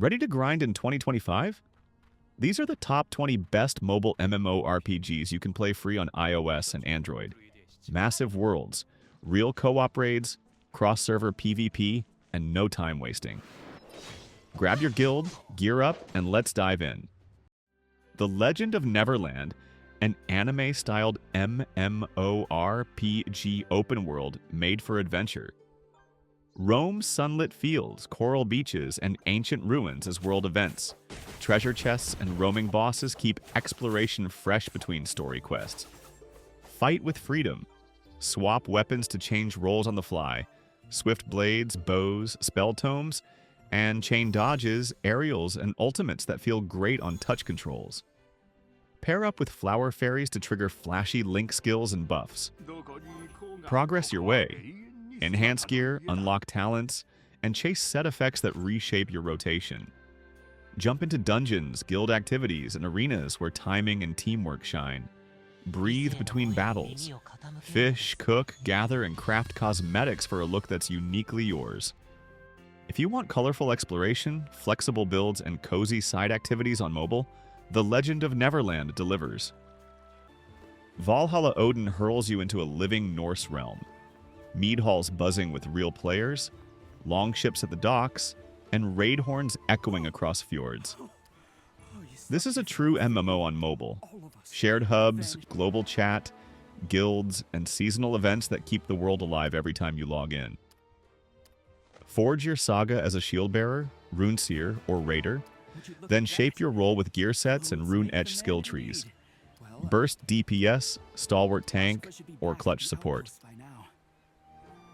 Ready to grind in 2025? These are the top 20 best mobile MMORPGs you can play free on iOS and Android. Massive worlds, real co-op raids, cross-server PvP, and no time wasting. Grab your guild, gear up, and let's dive in. The Legend of Neverland, an anime-styled MMORPG open world made for adventure. Roam sunlit fields, coral beaches, and ancient ruins as world events. Treasure chests and roaming bosses keep exploration fresh between story quests. Fight with freedom. Swap weapons to change roles on the fly. Swift blades, bows, spell tomes, and chain dodges, aerials, and ultimates that feel great on touch controls. Pair up with flower fairies to trigger flashy link skills and buffs. Progress your way. Enhance gear, unlock talents, and chase set effects that reshape your rotation. Jump into dungeons, guild activities, and arenas where timing and teamwork shine. Breathe between battles. Fish, cook, gather, and craft cosmetics for a look that's uniquely yours. If you want colorful exploration, flexible builds, and cozy side activities on mobile, The Legend of Neverland delivers. Valhalla Odin hurls you into a living Norse realm. Mead halls buzzing with real players, longships at the docks, and raid horns echoing across fjords. This is a true MMO on mobile. Shared hubs, global chat, guilds, and seasonal events that keep the world alive every time you log in. Forge your saga as a shield bearer, rune seer, or raider, then shape your role with gear sets and rune-etched skill trees. Burst DPS, stalwart tank, or clutch support.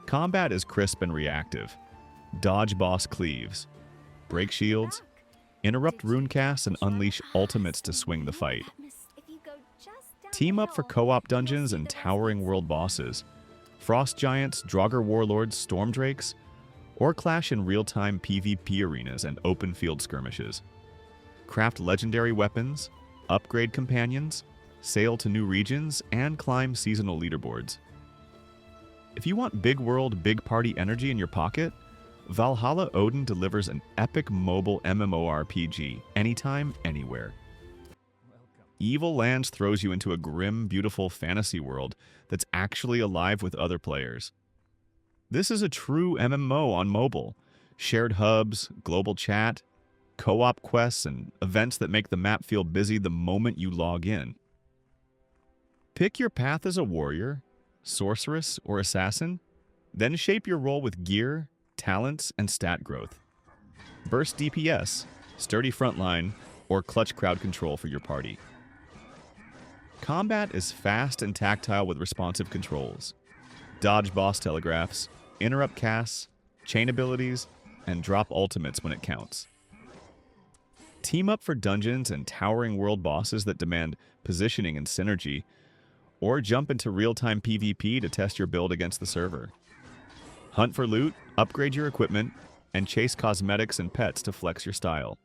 Combat is crisp and reactive. Dodge boss cleaves. Break shields. Interrupt runecasts and unleash ultimates to swing the fight. Team up for co-op dungeons and towering world bosses. Frost giants, Draugr warlords, storm drakes, or clash in real-time PvP arenas and open field skirmishes. Craft legendary weapons, upgrade companions, sail to new regions, and climb seasonal leaderboards. If you want big world, big party energy in your pocket, Valhalla Odin delivers an epic mobile MMORPG anytime, anywhere. Evil Lands throws you into a grim, beautiful fantasy world that's actually alive with other players. This is a true MMO on mobile. Shared hubs, global chat, co-op quests, and events that make the map feel busy the moment you log in. Pick your path as a warrior, sorceress, or assassin, then shape your role with gear, talents, and stat growth. Burst DPS, sturdy frontline, or clutch crowd control for your party. Combat is fast and tactile with responsive controls. Dodge boss telegraphs, interrupt casts, chain abilities, and drop ultimates when it counts. Team up for dungeons and towering world bosses that demand positioning and synergy, or jump into real-time PvP to test your build against the server. Hunt for loot, upgrade your equipment, and chase cosmetics and pets to flex your style.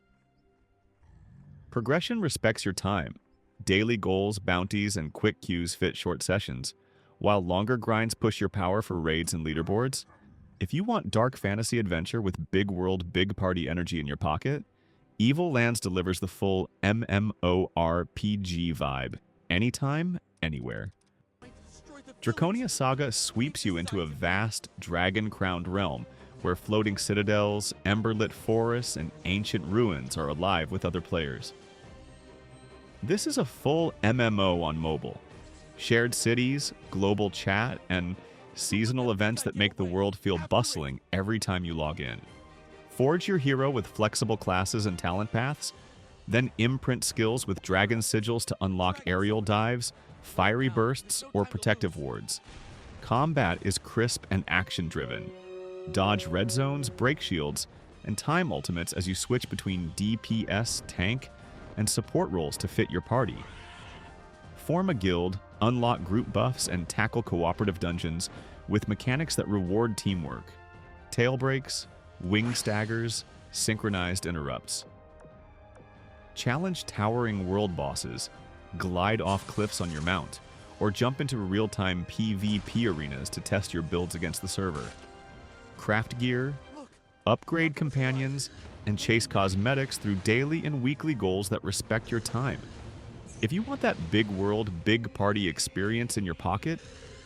Progression respects your time. Daily goals, bounties, and quick queues fit short sessions, while longer grinds push your power for raids and leaderboards. If you want dark fantasy adventure with big world, big party energy in your pocket, Evil Lands delivers the full MMORPG vibe, anytime, anywhere. Dragonia Saga sweeps you into a vast, dragon-crowned realm where floating citadels, ember-lit forests, and ancient ruins are alive with other players. This is a full MMO on mobile. Shared cities, global chat, and seasonal events that make the world feel bustling every time you log in. Forge your hero with flexible classes and talent paths, then imprint skills with dragon sigils to unlock aerial dives, fiery bursts, or protective wards. Combat is crisp and action-driven. Dodge red zones, break shields, and time ultimates as you switch between DPS, tank, and support roles to fit your party. Form a guild, unlock group buffs, and tackle cooperative dungeons with mechanics that reward teamwork. Tail breaks, wing staggers, synchronized interrupts. Challenge towering world bosses, glide off cliffs on your mount, or jump into real-time PvP arenas to test your builds against the server. Craft gear, upgrade companions, and chase cosmetics through daily and weekly goals that respect your time. If you want that big world, big party experience in your pocket,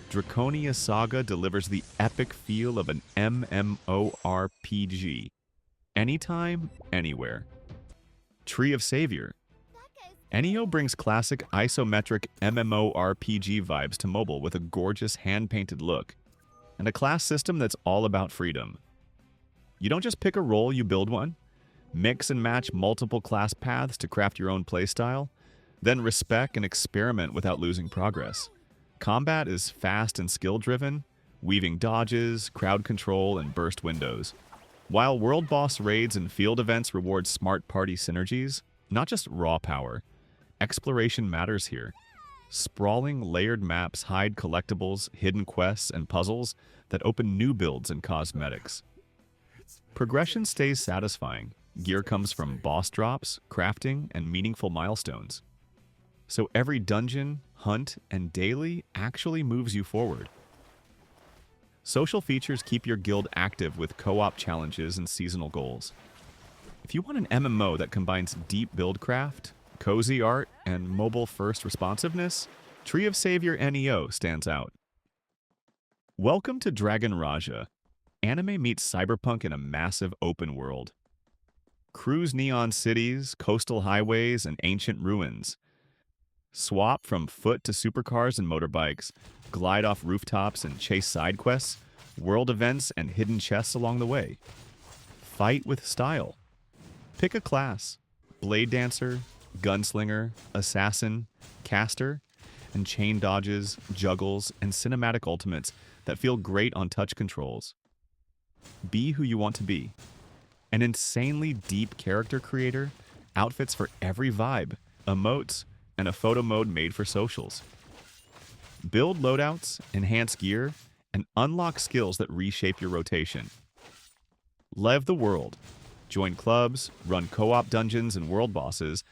Dragonia Saga delivers the epic feel of an MMORPG. Anytime, anywhere. Tree of Savior. NEO brings classic isometric MMORPG vibes to mobile with a gorgeous hand-painted look, and a class system that's all about freedom. You don't just pick a role, you build one. Mix and match multiple class paths to craft your own playstyle, then respec and experiment without losing progress. Combat is fast and skill-driven, weaving dodges, crowd control, and burst windows. While world boss raids and field events reward smart party synergies, not just raw power, exploration matters here. Sprawling, layered maps hide collectibles, hidden quests, and puzzles that open new builds and cosmetics. Progression stays satisfying. Gear comes from boss drops, crafting, and meaningful milestones. So every dungeon, hunt, and daily actually moves you forward. Social features keep your guild active with co-op challenges and seasonal goals. If you want an MMO that combines deep buildcraft, cozy art, and mobile-first responsiveness, Tree of Savior NEO stands out. Welcome to Dragonia. Anime meets cyberpunk in a massive open world. Cruise neon cities, coastal highways, and ancient ruins. Swap from foot to supercars and motorbikes, glide off rooftops and chase side quests, world events, and hidden chests along the way. Fight with style. Pick a class: blade dancer, gunslinger, assassin, caster, and chain dodges, juggles, and cinematic ultimates that feel great on touch controls. Be who you want to be. An insanely deep character creator, outfits for every vibe, emotes, and a photo mode made for socials. Build loadouts, enhance gear, and unlock skills that reshape your rotation. Lev the world. Join clubs, run co-op dungeons and world bosses,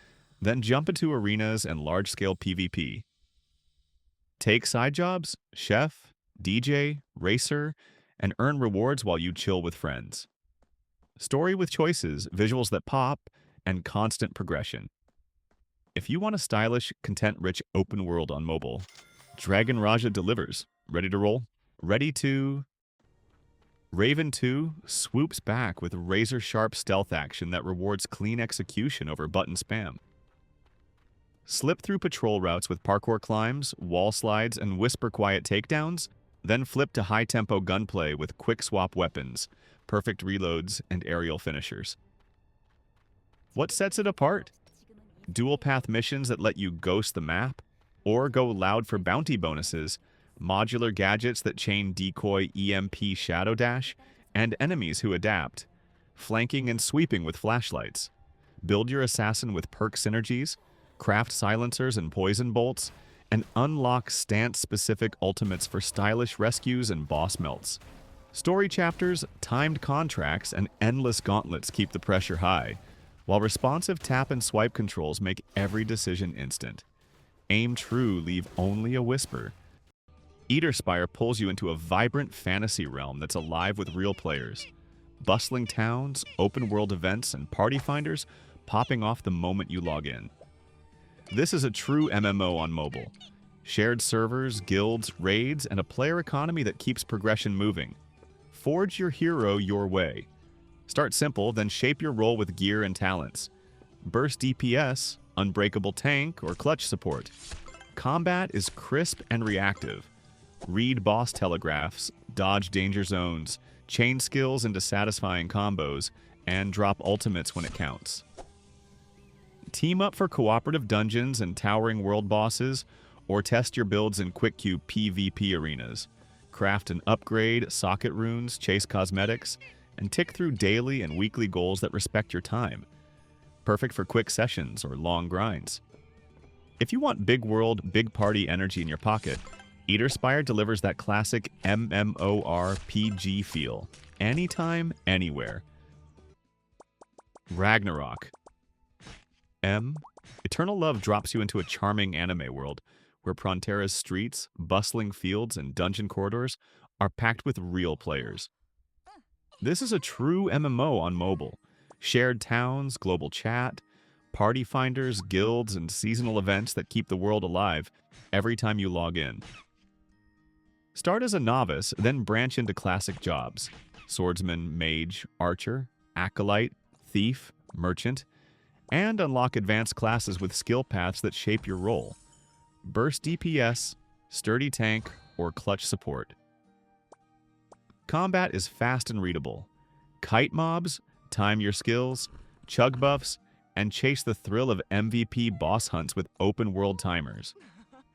then jump into arenas and large-scale PvP. Take side jobs, chef, DJ, racer, and earn rewards while you chill with friends. Story with choices, visuals that pop, and constant progression. If you want a stylish, content-rich open world on mobile, Dragonia delivers. Ready to roll? Ready to... Raven 2 swoops back with razor-sharp stealth action that rewards clean execution over button spam. Slip through patrol routes with parkour climbs, wall slides, and whisper-quiet takedowns, then flip to high-tempo gunplay with quick-swap weapons, perfect reloads, and aerial finishers. What sets it apart? Dual-path missions that let you ghost the map, or go loud for bounty bonuses, modular gadgets that chain decoy EMP shadow dash, and enemies who adapt, flanking and sweeping with flashlights. Build your assassin with perk synergies, craft silencers and poison bolts, and unlock stance-specific ultimates for stylish rescues and boss melts. Story chapters, timed contracts, and endless gauntlets keep the pressure high, while responsive tap and swipe controls make every decision instant. Aim true, leave only a whisper. Eterspire pulls you into a vibrant fantasy realm that's alive with real players. Bustling towns, open-world events, and party finders popping off the moment you log in. This is a true MMO on mobile. Shared servers, guilds, raids, and a player economy that keeps progression moving. Forge your hero your way. Start simple, then shape your role with gear and talents. Burst DPS, unbreakable tank, or clutch support. Combat is crisp and reactive. Read boss telegraphs, dodge danger zones, chain skills into satisfying combos, and drop ultimates when it counts. Team up for cooperative dungeons and towering world bosses, or test your builds in quick queue PvP arenas. Craft and upgrade, socket runes, chase cosmetics, and tick through daily and weekly goals that respect your time. Perfect for quick sessions or long grinds. If you want big world, big party energy in your pocket, Eterspire delivers that classic MMORPG feel. Anytime, anywhere. Ragnorok. Eternal Love drops you into a charming anime world where Prontera's streets, bustling fields, and dungeon corridors are packed with real players. This is a true MMO on mobile. Shared towns, global chat, party finders, guilds, and seasonal events that keep the world alive every time you log in. Start as a novice, then branch into classic jobs: swordsman, mage, archer, acolyte, thief, merchant, and unlock advanced classes with skill paths that shape your role: burst DPS, sturdy tank, or clutch support. Combat is fast and readable. Kite mobs, time your skills, chug buffs, and chase the thrill of MVP boss hunts with open-world timers.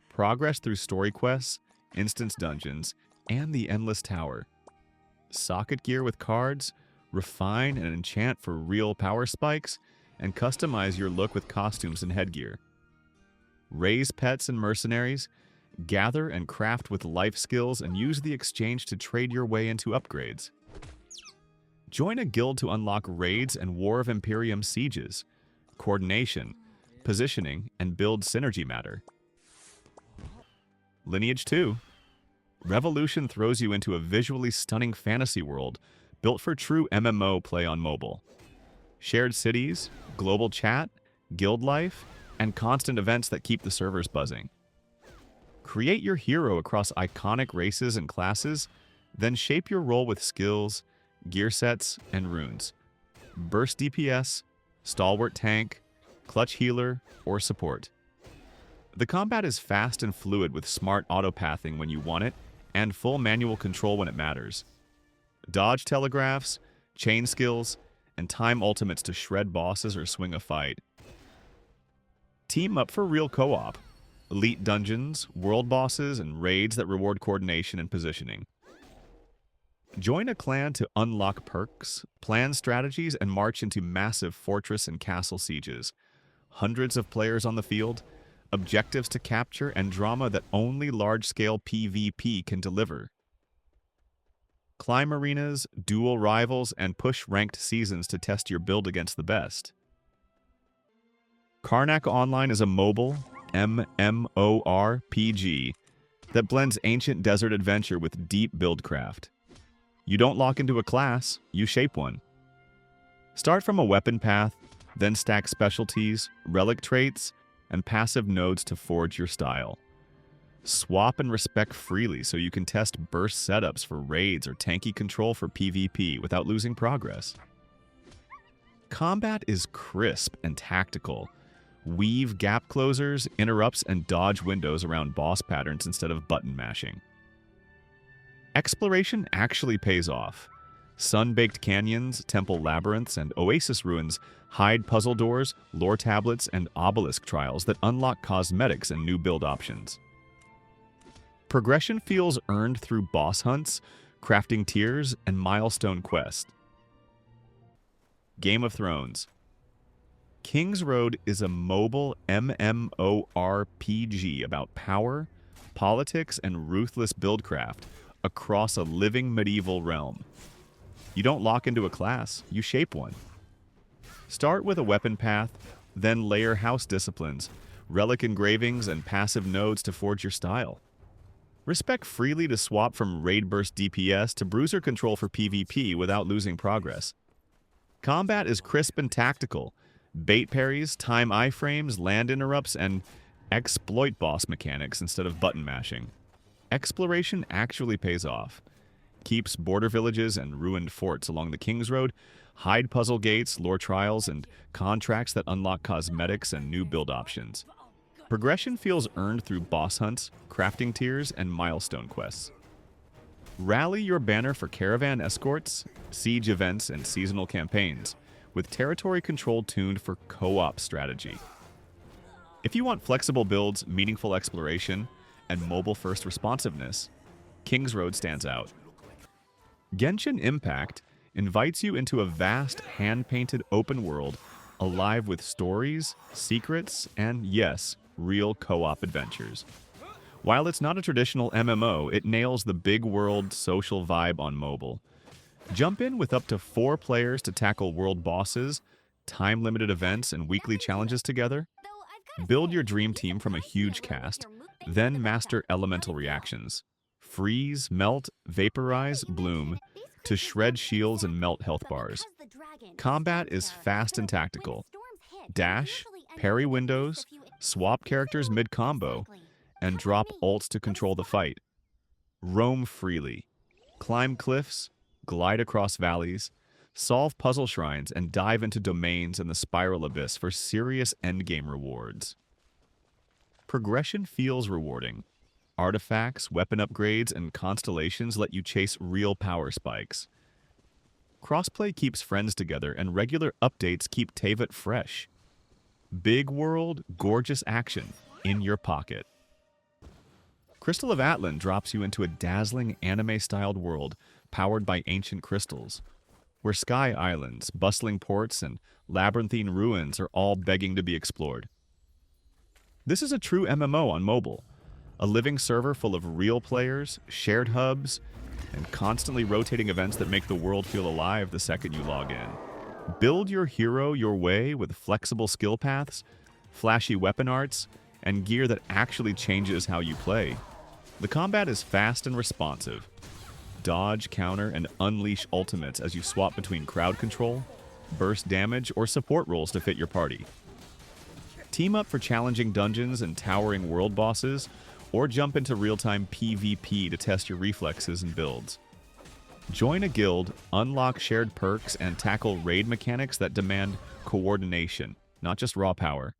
Progress through story quests, instance dungeons, and the Endless Tower. Socket gear with cards, refine and enchant for real power spikes, and customize your look with costumes and headgear. Raise pets and mercenaries, gather and craft with life skills, and use the exchange to trade your way into upgrades. Join a guild to unlock raids and War of Imperium sieges. Coordination, positioning, and build synergy matter. Lineage 2. Revolution throws you into a visually stunning fantasy world built for true MMO play on mobile. Shared cities, global chat, guild life, and constant events that keep the servers buzzing. Create your hero across iconic races and classes, then shape your role with skills, gear sets, and runes. Burst DPS, stalwart tank, clutch healer, or support. The combat is fast and fluid with smart auto-pathing when you want it, and full manual control when it matters. Dodge telegraphs, chain skills, and time ultimates to shred bosses or swing a fight. Team up for real co-op. Elite dungeons, world bosses, and raids that reward coordination and positioning. Join a clan to unlock perks, plan strategies, and march into massive fortress and castle sieges. Hundreds of players on the field, objectives to capture, and drama that only large-scale PvP can deliver. Climb arenas, duel rivals, and push ranked seasons to test your build against the best. Karnak Online is a mobile MMORPG that blends ancient desert adventure with deep buildcraft. You don't lock into a class, you shape one. Start from a weapon path, then stack specialties, relic traits, and passive nodes to forge your style. Swap and respec freely so you can test burst setups for raids or tanky control for PvP without losing progress. Combat is crisp and tactical. Weave gap closers, interrupts, and dodge windows around boss patterns instead of button mashing. Exploration actually pays off. Sun-baked canyons, temple labyrinths, and oasis ruins hide puzzle doors, lore tablets, and obelisk trials that unlock cosmetics and new build options. Progression feels earned through boss hunts, crafting tiers, and milestone quests. Game of Thrones. Kingsroad is a mobile MMORPG about power, politics, and ruthless buildcraft across a living medieval realm. You don't lock into a class, you shape one. Start with a weapon path, then layer house disciplines, relic engravings, and passive nodes to forge your style. Respec freely to swap from raid burst DPS to bruiser control for PvP without losing progress. Combat is crisp and tactical. Bait parries, time iframes, land interrupts, and exploit boss mechanics instead of button mashing. Exploration actually pays off. Keeps border villages and ruined forts along the Kingsroad, hide puzzle gates, lore trials, and contracts that unlock cosmetics and new build options. Progression feels earned through boss hunts, crafting tiers, and milestone quests. Rally your banner for caravan escorts, siege events, and seasonal campaigns, with territory control tuned for co-op strategy. If you want flexible builds, meaningful exploration, and mobile-first responsiveness, Kingsroad stands out. Genchin Impact invites you into a vast, hand-painted open world alive with stories, secrets, and, yes, real co-op adventures. While it's not a traditional MMO, it nails the big world social vibe on mobile. Jump in with up to 4 players to tackle world bosses, time-limited events, and weekly challenges together. Build your dream team from a huge cast, then master elemental reactions. Freeze, melt, vaporize, bloom, to shred shields and melt health bars. Combat is fast and tactical. Dash, parry windows, swap characters mid-combo, and drop ults to control the fight. Roam freely. Climb cliffs, glide across valleys, solve puzzle shrines, and dive into domains in the spiral abyss for serious endgame rewards. Progression feels rewarding. Artifacts, weapon upgrades, and constellations let you chase real power spikes. Crossplay keeps friends together, and regular updates keep Teyvat fresh. Big world, gorgeous action, in your pocket. Crystal of Atlan drops you into a dazzling anime-styled world powered by ancient crystals, where sky islands, bustling ports, and labyrinthine ruins are all begging to be explored. This is a true MMO on mobile, a living server full of real players, shared hubs, and constantly rotating events that make the world feel alive the second you log in. Build your hero your way with flexible skill paths, flashy weapon arts, and gear that actually changes how you play. The combat is fast and responsive. Dodge, counter, and unleash ultimates as you swap between crowd control, burst damage, or support roles to fit your party. Team up for challenging dungeons and towering world bosses, or jump into real-time PvP to test your reflexes and builds. Join a guild, unlock shared perks, and tackle raid mechanics that demand coordination, not just raw power.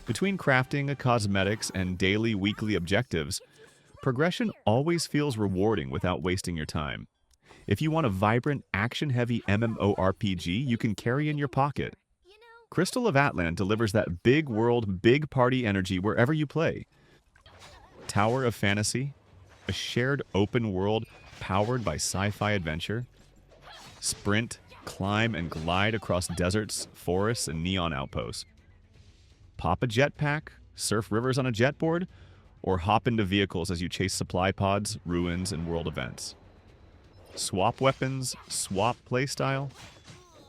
Between crafting, cosmetics, and daily, weekly objectives, progression always feels rewarding without wasting your time. If you want a vibrant, action-heavy MMORPG you can carry in your pocket, Crystal of Atlan delivers that big world, big party energy wherever you play. Tower of Fantasy, a shared open world powered by sci-fi adventure. Sprint, climb, and glide across deserts, forests, and neon outposts. Pop a jetpack, surf rivers on a jetboard, or hop into vehicles as you chase supply pods, ruins, and world events. Swap weapons, swap playstyle.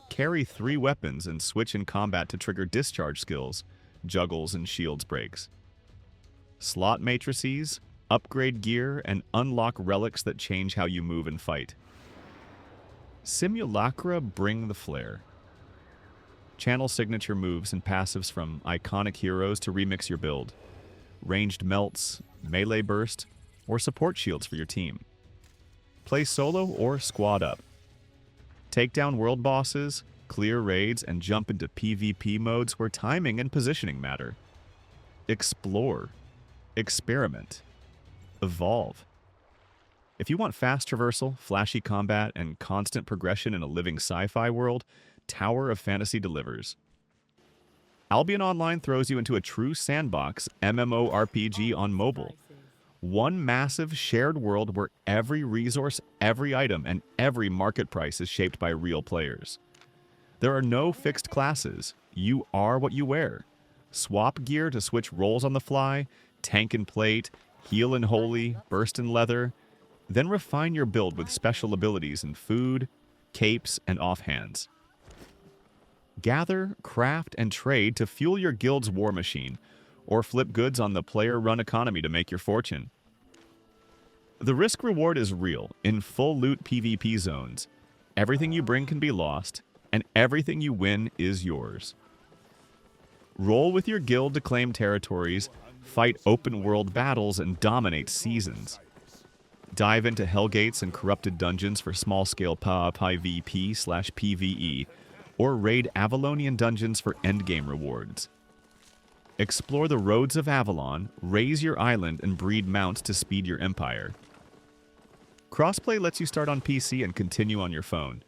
Carry 3 weapons and switch in combat to trigger discharge skills, juggles, and shields breaks. Slot matrices, upgrade gear, and unlock relics that change how you move and fight. Simulacra bring the flair. Channel signature moves and passives from iconic heroes to remix your build. Ranged melts, melee burst, or support shields for your team. Play solo or squad up. Take down world bosses, clear raids, and jump into PvP modes where timing and positioning matter. Explore. Experiment. Evolve. If you want fast traversal, flashy combat, and constant progression in a living sci-fi world, Tower of Fantasy delivers. Albion Online throws you into a true sandbox MMORPG on mobile. One massive shared world where every resource, every item, and every market price is shaped by real players. There are no fixed classes. You are what you wear. Swap gear to switch roles on the fly, tank and plate, heal and holy, burst and leather, then refine your build with special abilities in food, capes, and offhands. Gather, craft, and trade to fuel your guild's war machine, or flip goods on the player-run economy to make your fortune. The risk-reward is real in full loot PvP zones. Everything you bring can be lost, and everything you win is yours. Roll with your guild to claim territories, fight open-world battles, and dominate seasons. Dive into Hellgates and corrupted dungeons for small-scale PvP/PvE, or raid Avalonian dungeons for endgame rewards. Explore the roads of Avalon, raise your island, and breed mounts to speed your empire. Crossplay lets you start on PC and continue on your phone.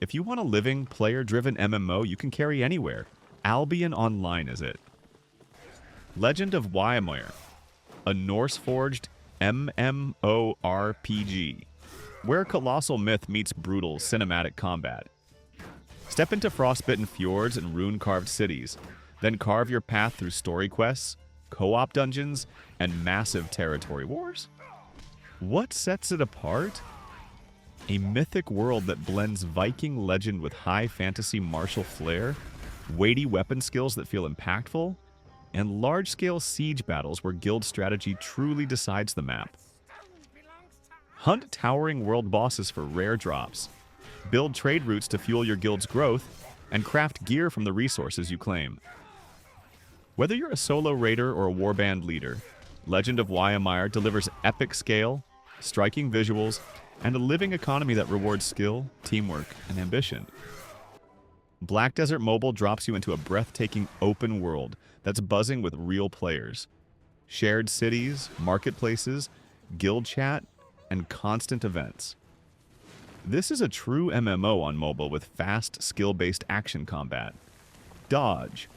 If you want a living, player-driven MMO you can carry anywhere, Albion Online is it. Legend of YMIR, a Norse-forged MMORPG, where colossal myth meets brutal cinematic combat. Step into frostbitten fjords and rune-carved cities, then carve your path through story quests, co-op dungeons, and massive territory wars. What sets it apart? A mythic world that blends Viking legend with high fantasy martial flair, weighty weapon skills that feel impactful, and large-scale siege battles where guild strategy truly decides the map. Hunt towering world bosses for rare drops, build trade routes to fuel your guild's growth, and craft gear from the resources you claim. Whether you're a solo raider or a warband leader, Legend of YMIR delivers epic scale, striking visuals, and a living economy that rewards skill, teamwork, and ambition. Black Desert Mobile drops you into a breathtaking open world that's buzzing with real players. Shared cities, marketplaces, guild chat, and constant events. This is a true MMO on mobile with fast, skill-based action combat. Dodge,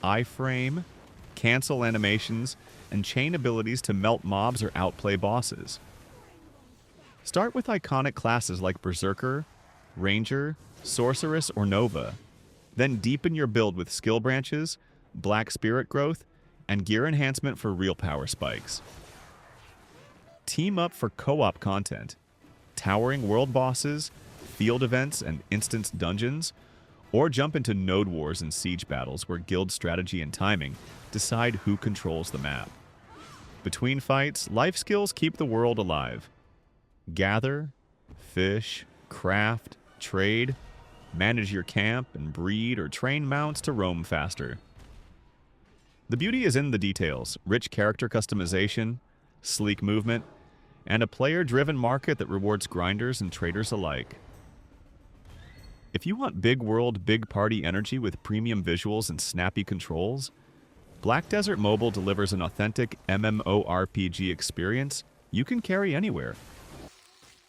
iframe, cancel animations, and chain abilities to melt mobs or outplay bosses. Start with iconic classes like Berserker, Ranger, Sorceress, or Nova. Then deepen your build with skill branches, black spirit growth, and gear enhancement for real power spikes. Team up for co-op content, towering world bosses, field events, and instance dungeons, or jump into node wars and siege battles where guild strategy and timing decide who controls the map. Between fights, life skills keep the world alive. Gather, fish, craft, trade, manage your camp, and breed or train mounts to roam faster. The beauty is in the details: rich character customization, sleek movement, and a player-driven market that rewards grinders and traders alike. If you want big world, big party energy with premium visuals and snappy controls, Black Desert Mobile delivers an authentic MMORPG experience you can carry anywhere.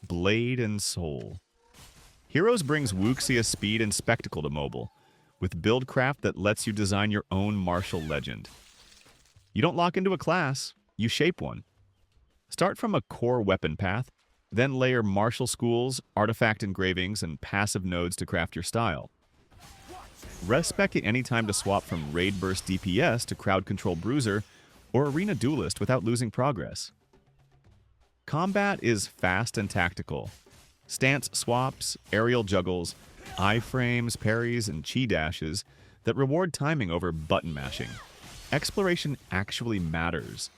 Blade and Soul. Heroes brings wuxia speed and spectacle to mobile, with buildcraft that lets you design your own martial legend. You don't lock into a class, you shape one. Start from a core weapon path, then layer martial schools, artifact engravings, and passive nodes to craft your style. Respec at any time to swap from Raid Burst DPS to Crowd Control Bruiser or Arena Duelist without losing progress. Combat is fast and tactical. Stance swaps, aerial juggles, iframes, parries, and chi dashes that reward timing over button mashing. Exploration actually matters.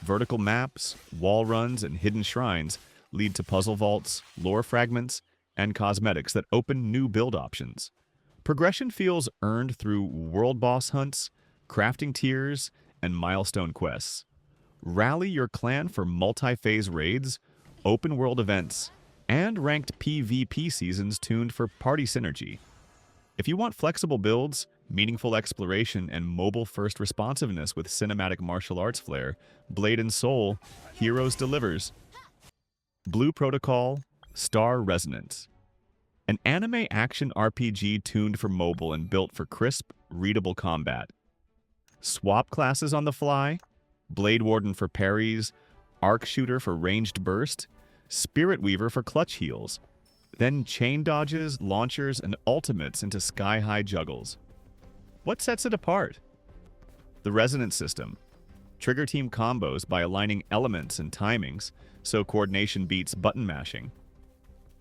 Vertical maps, wall runs, and hidden shrines lead to puzzle vaults, lore fragments, and cosmetics that open new build options. Progression feels earned through world boss hunts, crafting tiers, and milestone quests. Rally your clan for multi-phase raids, open-world events, and ranked PvP seasons tuned for party synergy. If you want flexible builds, meaningful exploration, and mobile-first responsiveness with cinematic martial arts flair, Blade and Soul, Heroes delivers. Blue Protocol, Star Resonance. An anime action RPG tuned for mobile and built for crisp, readable combat. Swap classes on the fly, Blade Warden for parries, Arc Shooter for ranged burst, Spirit Weaver for clutch heals, then chain dodges, launchers, and ultimates into sky-high juggles. What sets it apart? The resonance system. Trigger team combos by aligning elements and timings, so coordination beats button mashing.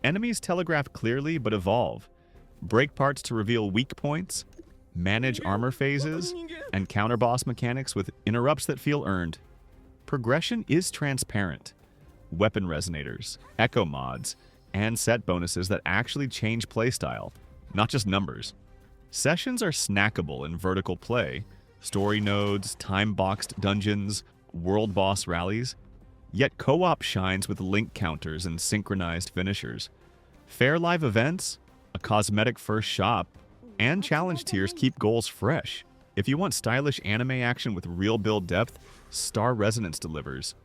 Enemies telegraph clearly but evolve. Break parts to reveal weak points, manage armor phases, and counter boss mechanics with interrupts that feel earned. Progression is transparent. Weapon resonators, echo mods, and set bonuses that actually change playstyle, not just numbers. Sessions are snackable in vertical play, story nodes, time-boxed dungeons, world boss rallies, yet co-op shines with link counters and synchronized finishers. Fair live events, a cosmetic first shop, and challenge tiers keep goals fresh. If you want stylish anime action with real build depth, Star Resonance delivers.